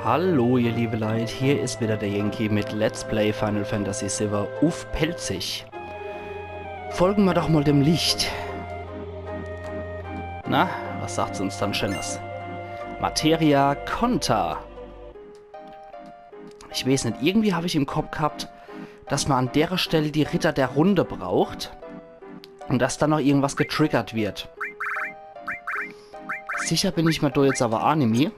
Hallo ihr liebe Leute, hier ist wieder der Yankee mit Let's Play Final Fantasy VII auf Pelzig. Folgen wir doch mal dem Licht. Na, was sagt's uns dann Schönes? Materia Conta. Ich weiß nicht, irgendwie habe ich im Kopf gehabt, dass man an der Stelle die Ritter der Runde braucht und dass dann noch irgendwas getriggert wird. Sicher bin ich mir da jetzt aber Anime.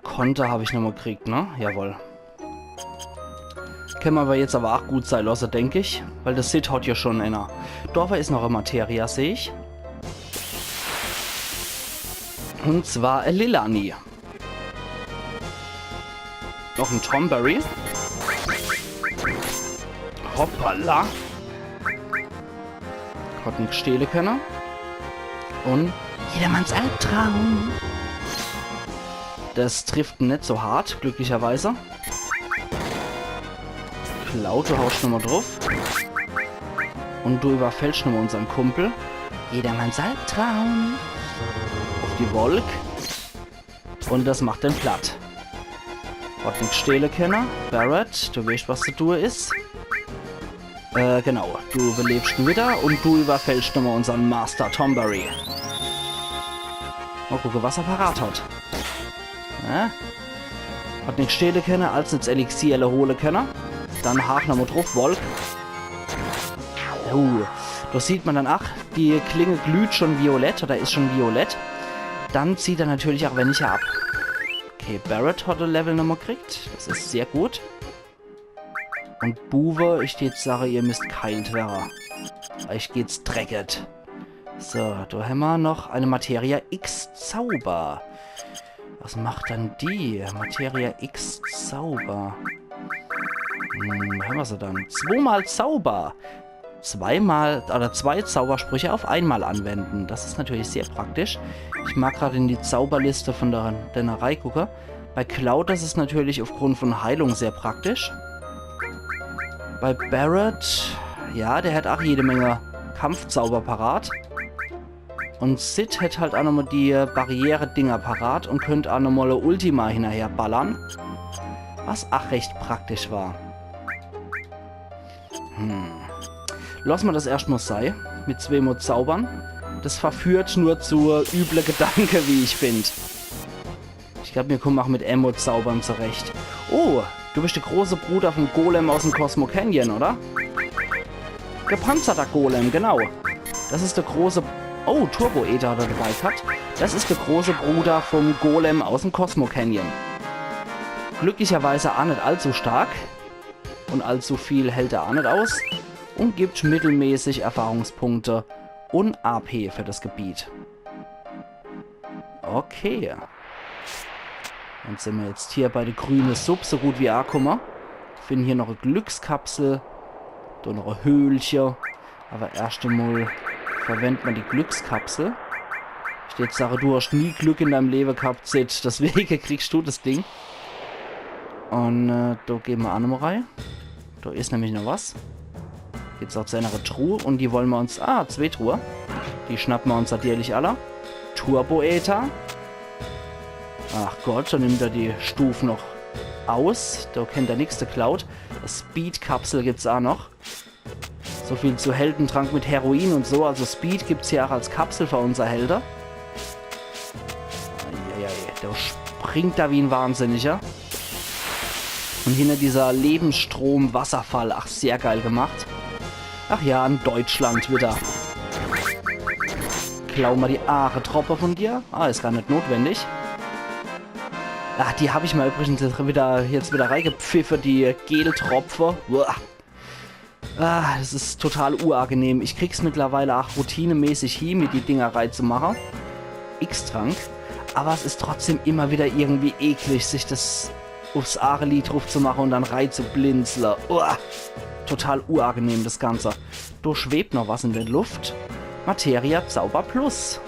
Konter habe ich nochmal gekriegt, ne? Jawohl. Können wir aber jetzt aber auch gut sein lassen, denke ich. Weil das Sid hat ja schon einer. Dorfer ist noch eine Materia, sehe ich. Und zwar Lilani. Noch ein Tomberry. Hoppala. Hat einen Gestehle können. Und jedermanns Albtraum. Das trifft nicht so hart, glücklicherweise. Cloud, du haust nochmal drauf. Und du überfällst nochmal unseren Kumpel. Jedermanns Albtraum. Auf die Wolk. Und das macht den platt. Hat nicht Stehle können. Barrett, du weißt, was zu tun ist. Genau. Du belebst ihn wieder und du überfällst nochmal unseren Master Tomberry. Mal gucken, was er parat hat. Ja. Hat nicht stehlen können, als jetzt Elixier holen können. Dann Haag nochmal drauf, Wolk. Da sieht man dann, ach, die Klinge glüht schon violett oder ist schon violett. Dann zieht er natürlich auch wenn ich ab. Okay, Barrett hat ein Level nochmal gekriegt. Das ist sehr gut. Und Buwe, ich jetzt sage, ihr müsst keilt werden. Euch geht's drecket. So, da haben wir noch eine Materia X Zauber. Was macht dann die? Materia X Zauber. Haben wir sie dann? Zweimal Zauber. Zwei Zaubersprüche auf einmal anwenden. Das ist natürlich sehr praktisch. Ich mag gerade in die Zauberliste von der Dennerei gucken. Bei Cloud ist es natürlich aufgrund von Heilung sehr praktisch. Bei Barrett, ja, der hat auch jede Menge Kampfzauber parat. Und Sid hat halt auch nochmal die Barriere-Dinger parat und könnte auch nochmal Ultima hinterher ballern. Was auch recht praktisch war. Lass mal das erstmal sein. Mit 2 Mod zaubern. Das verführt nur zu üble Gedanken, wie ich finde. Ich glaube, wir kommen auch mit Ammo zaubern zurecht. Oh, du bist der große Bruder von Golem aus dem Cosmo Canyon, oder? Gepanzerter Golem, genau. Das ist der große... Oh, Turbo-Ether hat er dabei gehabt. Das ist der große Bruder vom Golem aus dem Cosmo Canyon. Glücklicherweise auch nicht allzu stark. Und allzu viel hält er auch nicht aus. Und gibt mittelmäßig Erfahrungspunkte und AP für das Gebiet. Okay. Dann sind wir jetzt hier bei der grünen Sub so gut wie angekommen. Finden hier noch eine Glückskapsel. Da noch ein Höhlchen. Aber erst einmal verwendet man die Glückskapsel. Ich jetzt sage, du hast nie Glück in deinem Leben gehabt, Sid. Deswegen kriegst du das Ding. Und da gehen wir auch nochmal rein. Da ist nämlich noch was. Jetzt auch zu einer Truhe. Und die wollen wir uns... 2 Truhe. Die schnappen wir uns natürlich alle. Turbo-Ether. Ach Gott, dann nimmt er die Stufen noch aus. Da kennt der nächste Cloud. Speed-Kapsel gibt es auch noch. So viel zu Heldentrank mit Heroin und so. Also Speed gibt es hier auch als Kapsel für unser Helder. Der springt da wie ein Wahnsinniger. Und hinter dieser Lebensstrom-Wasserfall. Ach, sehr geil gemacht. Ach ja, in Deutschland wieder. Klauen wir die Aare-Troppe von dir. Ist gar nicht notwendig. Ach, die habe ich mal übrigens jetzt wieder reingepfiffen, die Geltropfe. Das ist total unangenehm. Ich krieg's mittlerweile auch routinemäßig hin, mit die Dinger reinzumachen. X-Trank. Aber es ist trotzdem immer wieder irgendwie eklig, sich das aufs Aare-Lied drauf zu machen und dann reinzublinzeln. Total unangenehm, das Ganze. Da schwebt noch was in der Luft. Materia Zauber Plus.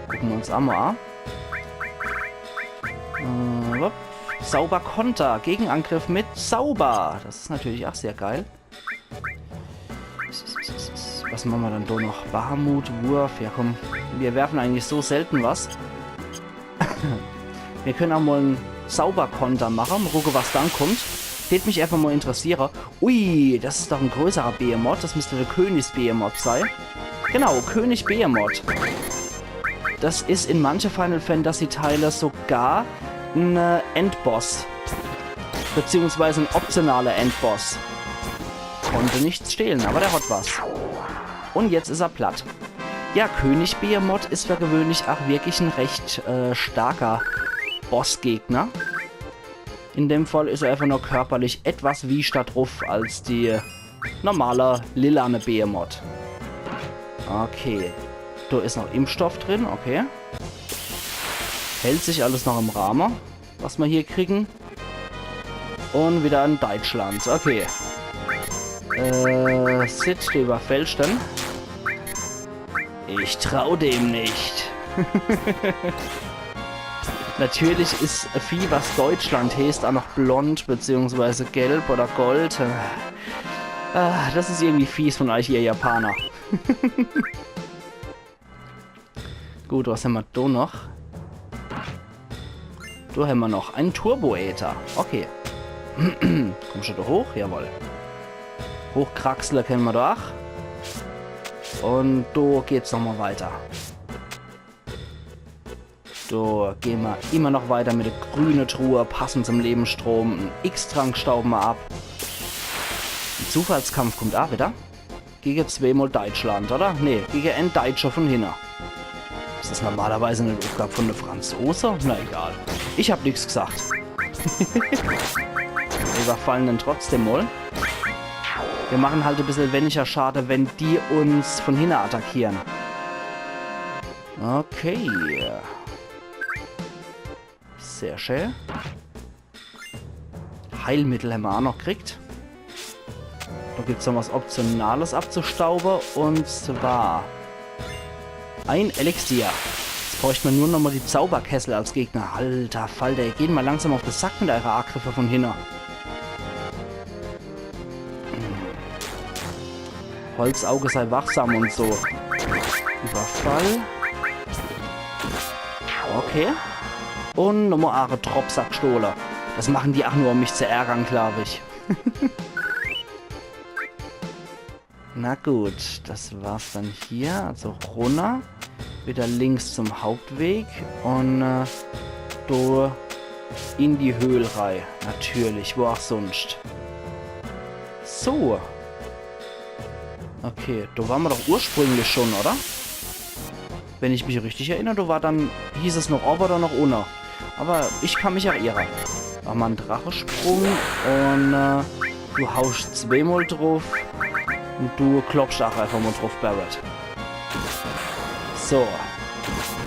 Gucken wir uns einmal an. Zauber Konter. Gegenangriff mit Zauber. Das ist natürlich auch sehr geil. Was machen wir dann da noch? Bahamut, Wurf. Ja komm, wir werfen eigentlich so selten was. Wir können auch mal einen Zauberkonter machen. Mal gucken, was dann kommt. Wird mich einfach mal interessieren. Ui, das ist doch ein größerer Behemoth. Das müsste der Königs-Behemoth sein. Genau, König Behemoth. Das ist in manchen Final Fantasy Teile sogar ein Endboss. Beziehungsweise ein optionaler Endboss. Konnte nichts stehlen, aber der hat was. Und jetzt ist er platt. Ja, König Behemoth ist für gewöhnlich auch wirklich ein recht starker Bossgegner. In dem Fall ist er einfach nur körperlich etwas wie drauf als die normale lilane Behemoth. Okay. Da ist noch Impfstoff drin, okay. Hält sich alles noch im Rahmen, was wir hier kriegen. Und wieder in Deutschland, okay. Sid, du überfällst dann. Ich trau dem nicht. Natürlich ist ein Vieh, was Deutschland heißt, auch noch blond, beziehungsweise gelb oder gold. Das ist irgendwie fies von euch, ihr Japaner. Gut, was haben wir da noch? Da haben wir noch einen Turbo-Äther. Okay. Komm schon da hoch? Jawohl. Hochkraxler kennen wir da auch. Und da geht's nochmal weiter. Da gehen wir immer noch weiter mit der grünen Truhe, passend zum Lebensstrom. Ein X-Trank stauben wir ab. Ein Zufallskampf kommt auch wieder. Gegen zweimal Deutschland, oder? Ne, gegen ein Deutscher von hinten. Ist das normalerweise eine Aufgabe von der Franzose? Na egal. Ich hab nichts gesagt. Wir überfallen dann trotzdem mal. Wir machen halt ein bisschen weniger Schade, wenn die uns von hinten attackieren. Okay. Sehr schön. Heilmittel haben wir auch noch gekriegt. Da gibt es noch was Optionales abzustauben. Und zwar ein Elixier. Jetzt bräuchte man nur noch mal die Zauberkessel als Gegner. Alter Falter, geht mal langsam auf den Sack mit eurer Angriffe von hinten. Holzauge sei wachsam und so. Überfall. Okay. Und nochmal eine Tropfsackstohle. Das machen die auch nur, um mich zu ärgern, glaube ich. Na gut, das war's dann hier. Also runter. Wieder links zum Hauptweg. Und da in die Höhlerei. Natürlich, wo auch sonst. So. Okay, da waren wir doch ursprünglich schon, oder? Wenn ich mich richtig erinnere, da war dann, hieß es noch oben oder noch unten. Aber ich kann mich erinnern. Machen wir einen Drachensprung und du haust zweimal drauf und du klopfst auch einfach mal drauf, Barret. So.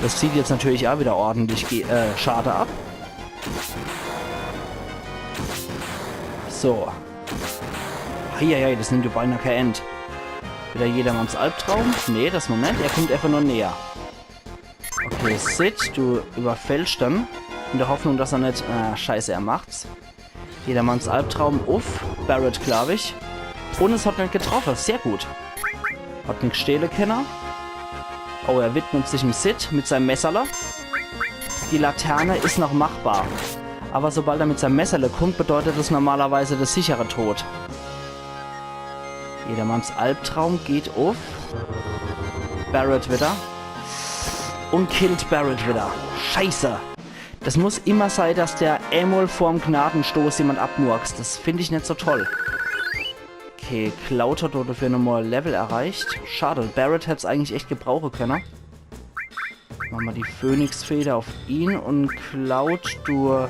Das zieht jetzt natürlich auch wieder ordentlich Schade ab. So. Heieiei, das nimmt du beinahe kein End. Wieder jedermanns Albtraum? Nee, das Moment, er kommt einfach nur näher. Okay, Sid, du überfällst dann. In der Hoffnung, dass er nicht... scheiße, er macht's. Jedermanns Albtraum auf. Barret, glaube ich. Und es hat nicht getroffen. Sehr gut. Hat nicht Stehlekenner. Oh, er widmet sich dem Sid mit seinem Messerle. Die Laterne ist noch machbar. Aber sobald er mit seinem Messerle kommt, bedeutet das normalerweise der sichere Tod. Jedermanns Albtraum geht auf. Barret wieder. Und killt Barret wieder. Scheiße. Das muss immer sein, dass der einmal vorm Gnadenstoß jemand abmurkst. Das finde ich nicht so toll. Okay, Cloud hat dafür nochmal Level erreicht. Schade, Barret hätte es eigentlich echt gebrauchen können. Machen wir die Phönixfeder auf ihn und Cloud, du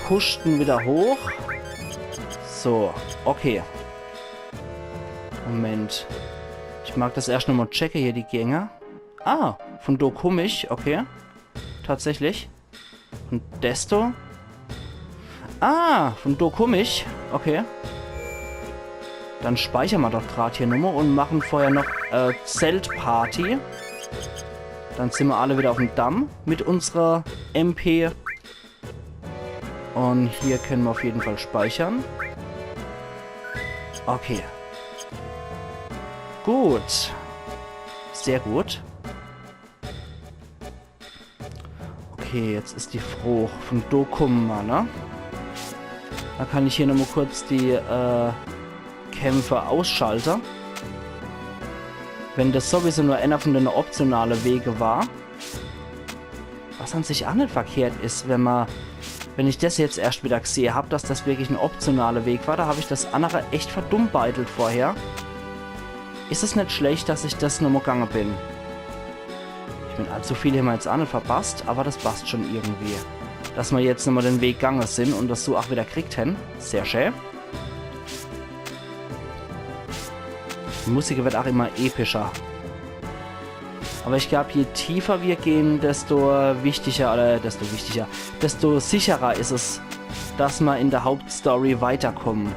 pusht ihn wieder hoch. So, okay. Moment. Ich mag das erst nochmal checken hier, die Gänge. Ah, von Do komme ich, okay. Tatsächlich. Und Desto. Ah, von Do komme ich, okay. Dann speichern wir doch gerade hier Nummer und machen vorher noch Zeltparty. Dann sind wir alle wieder auf dem Damm mit unserer MP. Und hier können wir auf jeden Fall speichern. Okay. Gut. Sehr gut. Okay, jetzt ist die Frucht von Dokuma, ne? Da kann ich hier nochmal kurz die Kämpfe ausschalten. Wenn das sowieso nur einer von den optionalen Wege war. Was an sich auch nicht verkehrt ist, wenn ich das jetzt erst wieder gesehen habe, dass das wirklich ein optionaler Weg war, da habe ich das andere echt verdummbeitelt vorher. Ist es nicht schlecht, dass ich das nochmal gegangen bin? Ich bin allzu viel haben wir jetzt auch nicht verpasst, aber das passt schon irgendwie. Dass wir jetzt nochmal den Weg gegangen sind und das so auch wieder kriegt haben. Sehr schön. Die Musik wird auch immer epischer. Aber ich glaube, je tiefer wir gehen, desto sicherer ist es, dass wir in der Hauptstory weiterkommen.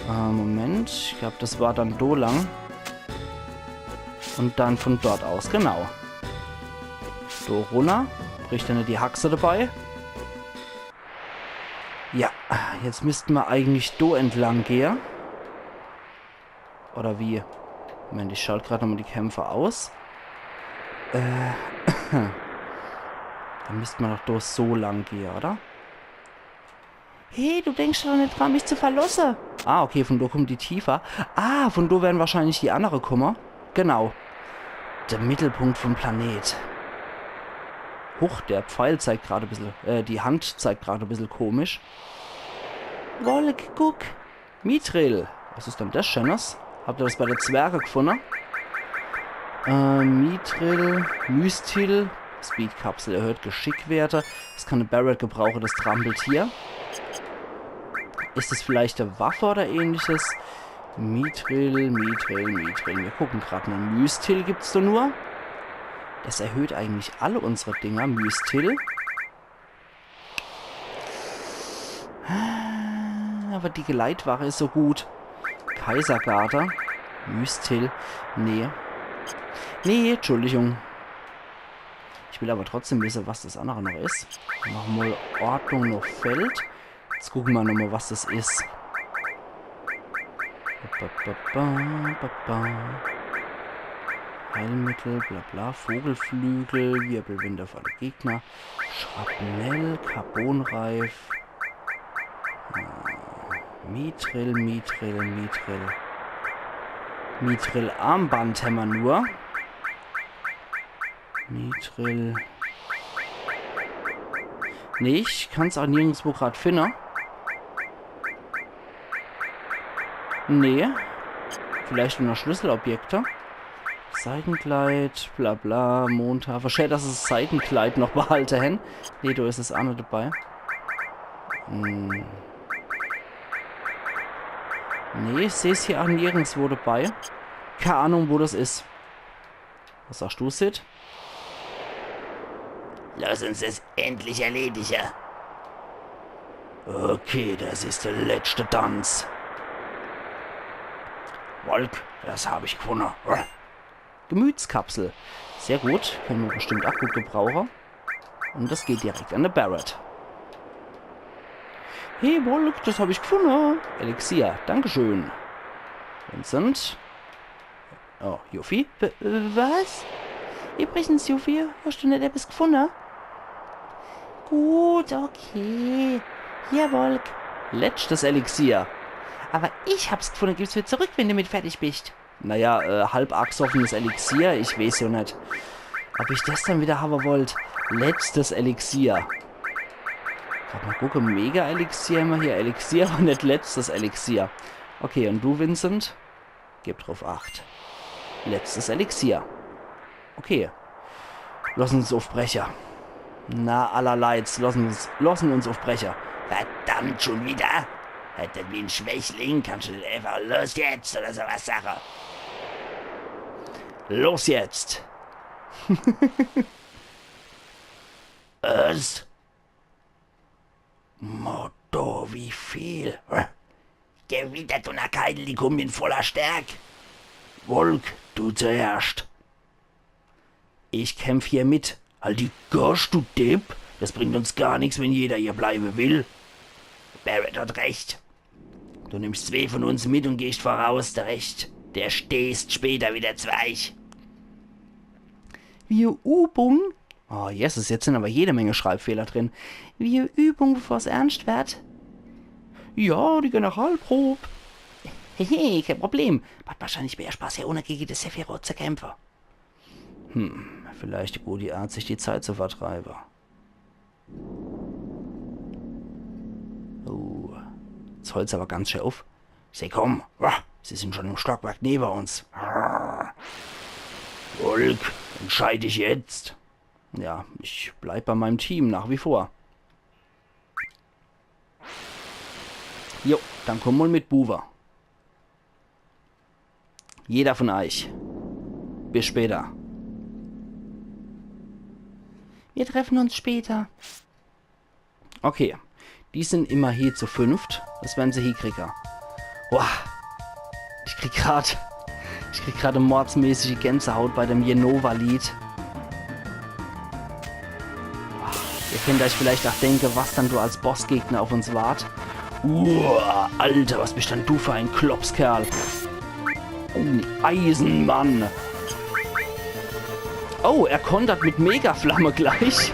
Moment, ich glaube, das war dann do lang. Und dann von dort aus, genau. Do runter, bricht dann die Haxe dabei. Ja, jetzt müssten wir eigentlich do entlang gehen. Oder wie? Moment, ich schalte gerade nochmal die Kämpfe aus. Dann müsste man doch durch so lang gehen, oder? Hey, du denkst doch nicht dran, mich zu verlassen. Ah, okay, von da kommt die tiefer. Ah, von da werden wahrscheinlich die andere kommen. Genau. Der Mittelpunkt vom Planet. Huch, der Pfeil zeigt gerade ein bisschen, die Hand zeigt gerade ein bisschen komisch. Wolk, guck. Mithril. Was ist denn das Schönes? Habt ihr das bei der Zwerge gefunden? Mithril, Mystil, Speedkapsel erhöht Geschickwerte. Das kann eine Barret gebrauchen, das trampelt hier. Ist es vielleicht eine Waffe oder ähnliches? Mithril. Wir gucken gerade mal. Mystil gibt es da nur. Das erhöht eigentlich alle unsere Dinger. Mystil. Aber die Geleitware ist so gut. Kaisergarde. Mystil. Nee. Nee, Entschuldigung. Ich will aber trotzdem wissen, was das andere noch ist. Machen wir mal Ordnung noch Feld. Jetzt gucken wir nochmal, was das ist. Heilmittel, bla bla, Vogelflügel, Wirbelwind auf alle Gegner, Schrapnell, Carbonreif, Mithril. Mithril Armband haben wir nur. Mithril. Nee, ich kann es auch nirgendwo gerade finden. Nee. Vielleicht nur Schlüsselobjekte. Seitenkleid, bla bla, Montag. Wahrscheinlich, dass es Seitenkleid noch behalte hin. Nee, da ist es auch nicht dabei. Nee, ich sehe es hier auch nirgendwo dabei. Keine Ahnung, wo das ist. Was sagst du, Sid? Lass uns das endlich erledigen. Okay, das ist der letzte Tanz. Wolk, das habe ich gefunden. Gemütskapsel. Sehr gut. Können wir bestimmt auch gut gebrauchen. Und das geht direkt an der Barret. Hey, Wolk, das habe ich gefunden. Elixier, dankeschön. Vincent. Oh, Yuffie. Was? Übrigens, Yuffie, hast du nicht etwas gefunden? Gut, okay. Hier, Wolk. Letztes Elixier. Aber ich hab's gefunden. Gib's mir zurück, wenn du mit fertig bist. Naja, halb achsoffenes Elixier. Ich weiß ja nicht. Ob ich das dann wieder haben wollt. Letztes Elixier. Mal gucken, Mega-Elixier immer hier. Elixier und nicht letztes Elixier. Okay, und du, Vincent? Gib drauf 8. Letztes Elixier. Okay. Lassen uns auf Brecher. Na, allerleits. Lassen uns auf Brecher. Verdammt, schon wieder? Hättet wie ein Schwächling, kannst du nicht einfach los jetzt oder sowas sagen. Los jetzt! Was? Motto, wie viel? Gewittert und Keidel, die kommen in voller Stärke. Wolk, du zuerst. Ich kämpf hier mit. Halt die Gosch, du Depp. Das bringt uns gar nichts, wenn jeder hier bleiben will. Barret hat recht. Du nimmst 2 von uns mit und gehst voraus, der Recht. Der stehst später wieder zweich. Wir Übung Oh, Jesus, jetzt sind aber jede Menge Schreibfehler drin. Wie Übung, bevor es ernst wird. Ja, die Generalprobe. Hehe, kein Problem. Macht wahrscheinlich mehr Spaß, hier ohne gegen das Sephiroth zu kämpfen. Vielleicht eine gute Art, sich die Zeit zu vertreiben. Oh, das Holz aber ganz schön auf. Sie kommen. Sie sind schon im Stockwerk neben uns. Volk, entscheide ich jetzt. Ja, ich bleib bei meinem Team nach wie vor. Jo, dann komm mal mit Buwer. Jeder von euch. Bis später. Wir treffen uns später. Okay. Die sind immer hier zu 5. Das werden sie hier kriegen. Boah. Ich krieg gerade mordsmäßige Gänsehaut bei dem Jenova-Lied. Ihr könnt euch vielleicht auch denken, was dann du als Bossgegner auf uns wart. Alter, was bist denn du für ein Klopskerl? Eisenmann. Oh, er kontert mit Megaflamme gleich.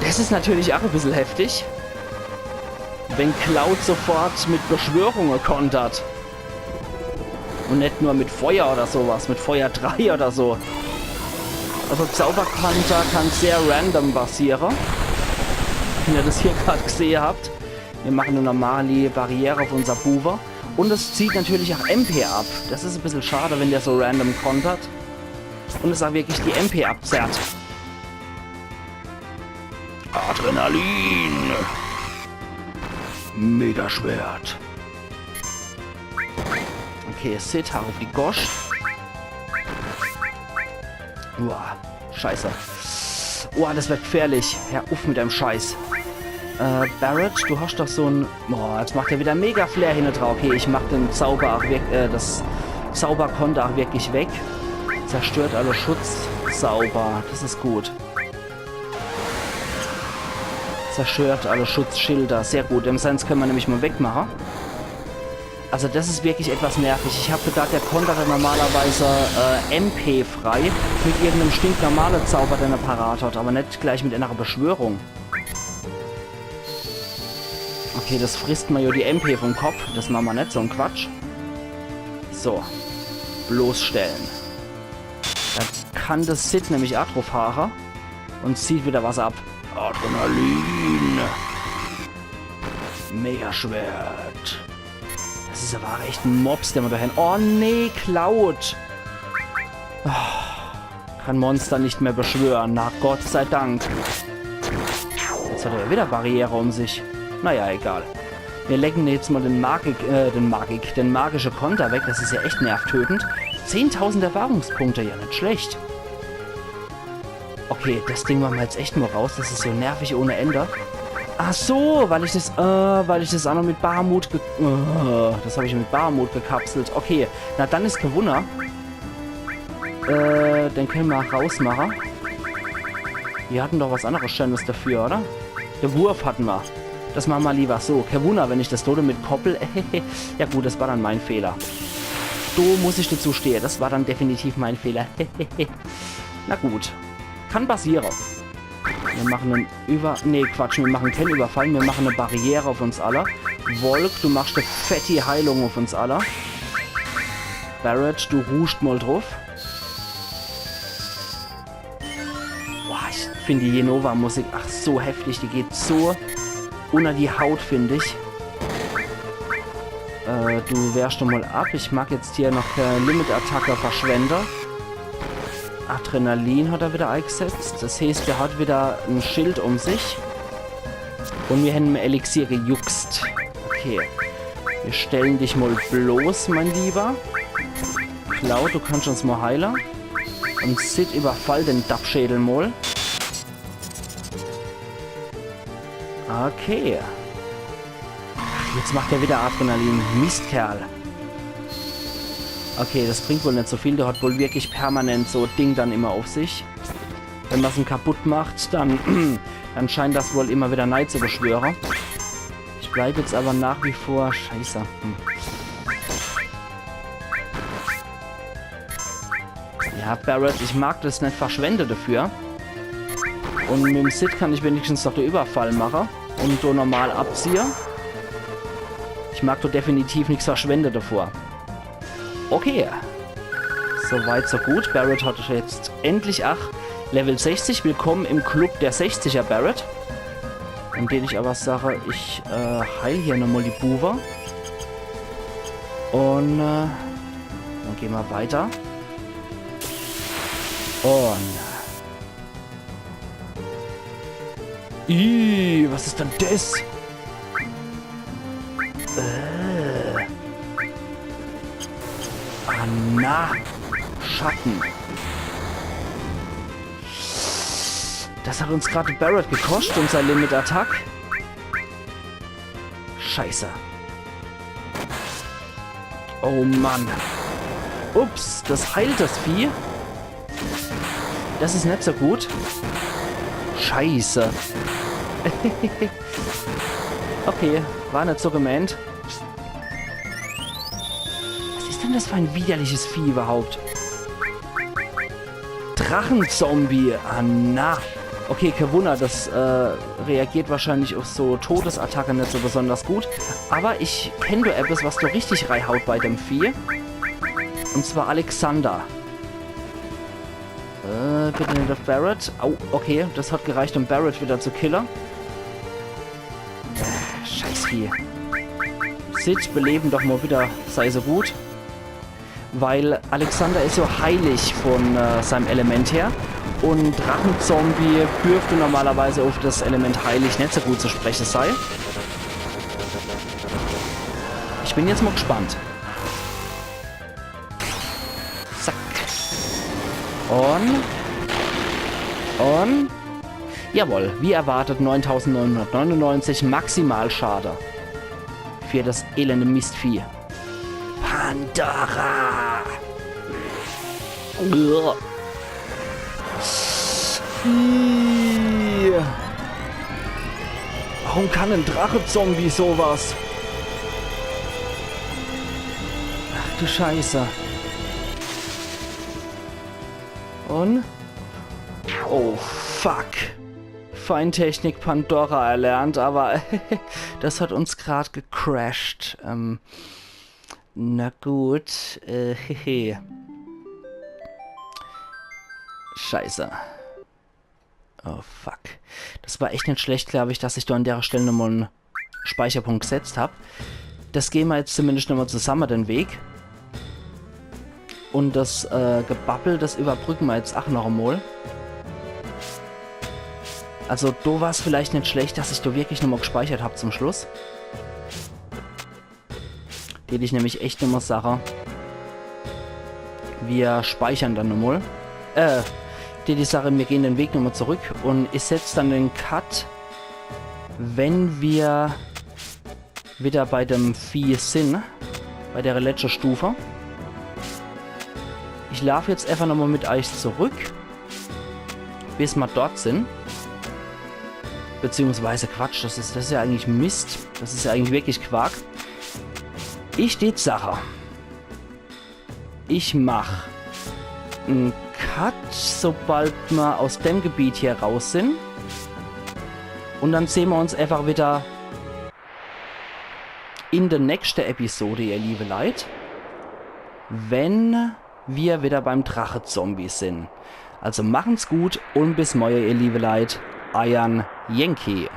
Das ist natürlich auch ein bisschen heftig. Wenn Cloud sofort mit Beschwörungen kontert. Und nicht nur mit Feuer oder sowas, mit Feuer 3 oder so. Also Zauberkonter kann sehr random basieren. Wenn ihr das hier gerade gesehen habt. Wir machen eine normale Barriere auf unser Buwer. Und es zieht natürlich auch MP ab. Das ist ein bisschen schade, wenn der so random kontert. Und es auch wirklich die MP abzerrt. Adrenalin. Megaschwert. Okay, Sid, auf die Gosch. Uah, scheiße. Uah, das wird gefährlich. Hör auf mit deinem Scheiß. Barrett, du hast doch so ein... Boah, jetzt macht er wieder Mega-Flair hin drauf. Okay, ich mach den Zauber auch weg, das Zauberkonter auch wirklich weg. Zerstört alle Schutzzauber. Das ist gut. Zerstört alle Schutzschilder. Sehr gut. Im Sense können wir nämlich mal wegmachen. Also das ist wirklich etwas nervig. Ich habe gedacht, der kontert normalerweise MP frei mit irgendeinem stinknormalen Zauber, den er parat hat, aber nicht gleich mit einer Beschwörung. Okay, das frisst mir ja die MP vom Kopf. Das machen wir nicht, so ein Quatsch. So. Bloßstellen. Da kann das Sid nämlich auch drauf fahren und zieht wieder was ab. Adrenalin. Megaschwert. Das ist aber echt ein Mops, der man da hin... Oh nee, Cloud. Oh, kann Monster nicht mehr beschwören. Na Gott sei Dank. Jetzt hat er ja wieder Barriere um sich. Naja, egal. Wir lecken jetzt mal den magische Konter weg. Das ist ja echt nervtötend. 10.000 Erfahrungspunkte, ja nicht schlecht. Okay, das Ding machen wir jetzt echt nur raus. Das ist so nervig ohne Ende. Ach so, weil ich das auch noch mit Bahamut das habe ich mit Bahamut gekapselt. Okay, na dann ist kein Wunder. Den können wir rausmachen. Wir hatten doch was anderes Schönes dafür, oder? Der Wurf hatten wir. Das machen wir lieber so. Kein Wunder, wenn ich das Tote mit koppel. Ja gut, das war dann mein Fehler. So muss ich dazu stehen. Das war dann definitiv mein Fehler. Na gut. Kann passieren. Wir machen einen Nee, Quatsch. Wir machen keinen Überfall. Wir machen eine Barriere auf uns alle. Volk, du machst eine fette Heilung auf uns alle. Barrett, du ruhst mal drauf. Boah, ich finde die Jenova-Musik ach so heftig. Die geht so unter die Haut, finde ich. Du wehrst doch mal ab. Ich mag jetzt hier noch Limit-Attacke verschwenden. Adrenalin hat er wieder eingesetzt. Das heißt, er hat wieder ein Schild um sich. Und wir haben ein Elixier gejuckst. Okay. Wir stellen dich mal bloß, mein Lieber. Cloud, du kannst uns mal heilen. Und Sid, überfall den Dachschädel mal. Okay. Ach, jetzt macht er wieder Adrenalin. Mistkerl. Okay, das bringt wohl nicht so viel. Der hat wohl wirklich permanent so Ding dann immer auf sich. Wenn man es kaputt macht, dann scheint das wohl immer wieder Neid zu beschwören. Ich bleibe jetzt aber nach wie vor... Scheiße. Ja, Barret, ich mag das nicht verschwenden dafür. Und mit dem Sid kann ich wenigstens noch den Überfall machen. Und so normal abziehen. Ich mag da definitiv nichts verschwenden davor. Okay. Soweit, so gut. Barret hat jetzt endlich, Level 60. Willkommen im Club der 60er Barret. Indem ich aber sage, ich heile hier nochmal die Buwe. Und dann gehen wir weiter. Und was ist denn das? Na, Schatten. Das hat uns gerade Barret gekostet, unser Limit-Attack. Scheiße. Oh Mann. Ups, das heilt das Vieh. Das ist nicht so gut. Scheiße. Okay, war nicht so gemeint. Was ist denn das für ein widerliches Vieh überhaupt? Drachenzombie. Ah, na. Okay, kein Wunder, das reagiert wahrscheinlich auf so Todesattacken nicht so besonders gut. Aber ich kenne du etwas, was du richtig reinhaut bei dem Vieh. Und zwar Alexander. Bitte nicht auf Barret. Au, okay, das hat gereicht, um Barret wieder zu killen. Scheiß Vieh. Sid, beleben doch mal wieder, sei so gut. Weil Alexander ist so heilig von seinem Element her. Und Drachenzombie dürfte normalerweise auf das Element heilig nicht so gut zu sprechen sein. Ich bin jetzt mal gespannt. Zack. Und. Jawohl, wie erwartet 9.999 Maximalschade. Für das elende Mistvieh. Pandora! Uah. Warum kann ein Drache-Zombie sowas? Ach du Scheiße. Und? Oh, fuck. Feintechnik Pandora erlernt, aber das hat uns gerade gecrashed. Na gut. Scheiße. Oh, fuck. Das war echt nicht schlecht, glaube ich, dass ich da an der Stelle nochmal einen Speicherpunkt gesetzt habe. Das gehen wir jetzt zumindest nochmal zusammen den Weg. Und das Gebabbel, das überbrücken wir jetzt auch noch einmal. Also, da war es vielleicht nicht schlecht, dass ich da wirklich nochmal gespeichert habe zum Schluss. Die hätte ich nämlich echt nochmal sagen. Wir speichern dann nochmal. Die Sache, wir gehen den Weg nochmal zurück und ich setze dann den Cut, wenn wir wieder bei dem Vieh sind, bei der letzten Stufe. Ich laufe jetzt einfach nochmal mit euch zurück, bis wir dort sind. Beziehungsweise Quatsch, das ist ja eigentlich Mist. Das ist ja eigentlich wirklich Quark. Ich steht Sache. Ich mache einen Cut, sobald wir aus dem Gebiet hier raus sind. Und dann sehen wir uns einfach wieder in der nächsten Episode, ihr liebe Leute. Wenn wir wieder beim Drache-Zombie sind. Also machen's gut und bis morgen, ihr liebe Leute. Euer Yankee.